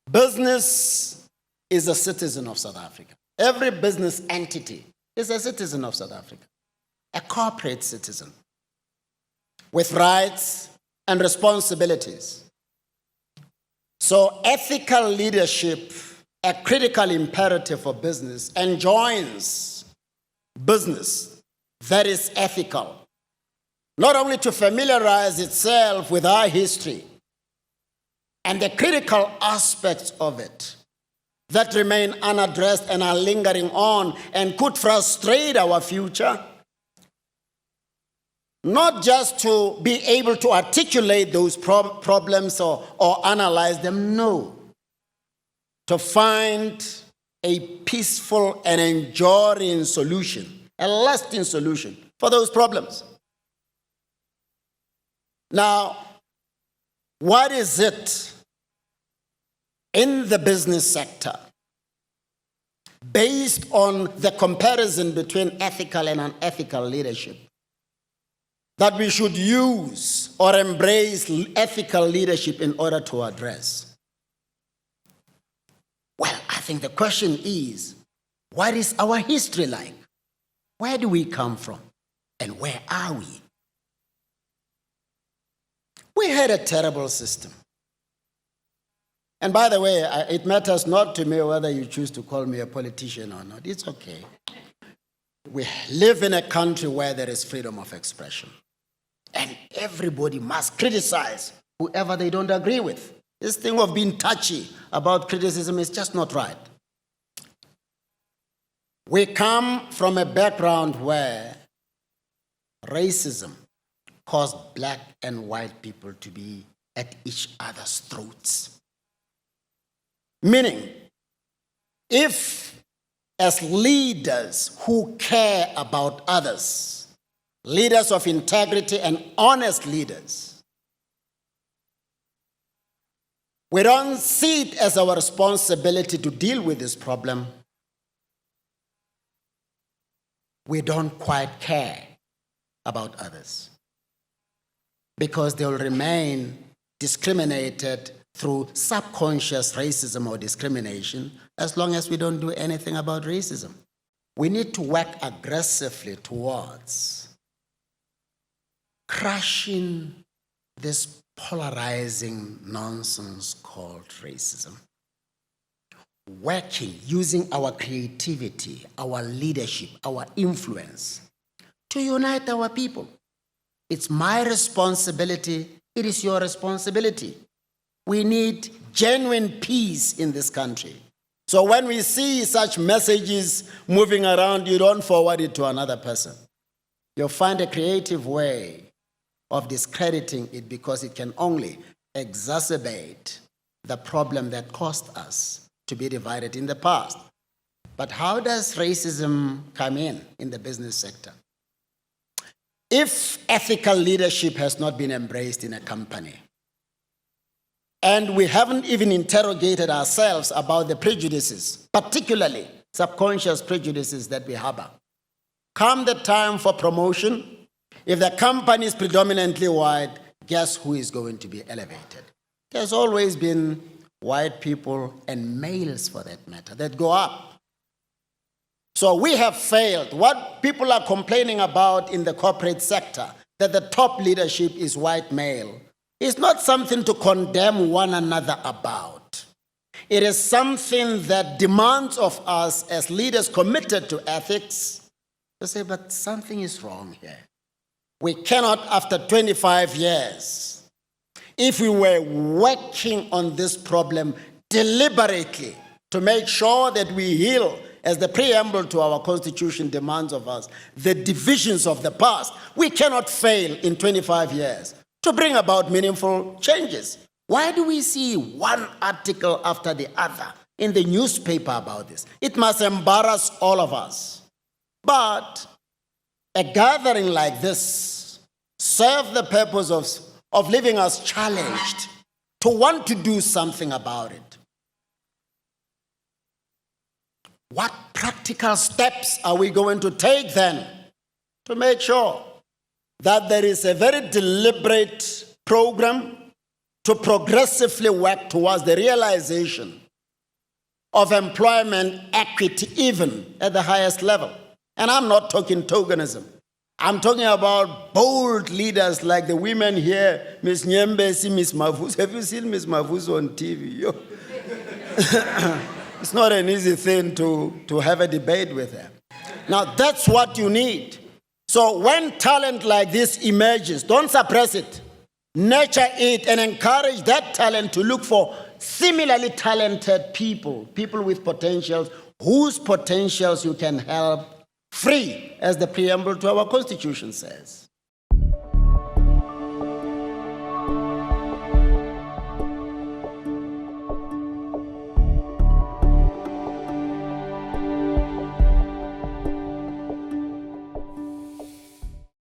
Business is a citizen of South Africa. Every business entity is a citizen of South Africa, a corporate citizen with rights and responsibilities. So ethical leadership, a critical imperative for business, enjoins business that is ethical, not only to familiarize itself with our history and the critical aspects of it that remain unaddressed and are lingering on and could frustrate our future, not just to be able to articulate those problems or analyze them, no. To find a peaceful and enduring solution, a lasting solution for those problems. Now, what is it in the business sector, based on the comparison between ethical and unethical leadership, that we should use or embrace ethical leadership in order to address? Well, I think the question is, what is our history like? Where do we come from? And where are we? We had a terrible system. And by the way, it matters not to me whether you choose to call me a politician or not. It's okay. We live in a country where there is freedom of expression. And everybody must criticize whoever they don't agree with. This thing of being touchy about criticism is just not right. We come from a background where racism caused black and white people to be at each other's throats. Meaning, if as leaders who care about others, leaders of integrity and honest leaders, we don't see it as our responsibility to deal with this problem, we don't quite care about others, because they will remain discriminated through subconscious racism or discrimination as long as we don't do anything about racism. We need to work aggressively towards crushing this polarizing nonsense called racism. Working, using our creativity, our leadership, our influence to unite our people. It's my responsibility, it is your responsibility. We need genuine peace in this country. So when we see such messages moving around, you don't forward it to another person. You'll find a creative way of discrediting it, because it can only exacerbate the problem that caused us to be divided in the past. But how does racism come in the business sector? If ethical leadership has not been embraced in a company, and we haven't even interrogated ourselves about the prejudices, particularly subconscious prejudices that we harbor, come the time for promotion, if the company is predominantly white, guess who is going to be elevated? There's always been white people, and males for that matter, that go up. So we have failed. What people are complaining about in the corporate sector, that the top leadership is white male, is not something to condemn one another about. It is something that demands of us as leaders committed to ethics to say, but something is wrong here. We cannot, after 25 years, if we were working on this problem deliberately to make sure that we heal, as the preamble to our Constitution demands of us, the divisions of the past, we cannot fail in 25 years to bring about meaningful changes. Why do we see one article after the other in the newspaper about this? It must embarrass all of us. But a gathering like this serves the purpose of leaving us challenged to want to do something about it. What practical steps are we going to take then to make sure that there is a very deliberate program to progressively work towards the realization of employment equity, even at the highest level. And I'm not talking tokenism. I'm talking about bold leaders like the women here, Ms. Nyembesi, Ms. Mavus. Have you seen Ms. Mavus on TV? Yo. It's not an easy thing to have a debate with her. Now, that's what you need. So when talent like this emerges, don't suppress it. Nurture it and encourage that talent to look for similarly talented people, people with potentials, whose potentials you can help free, as the preamble to our Constitution says.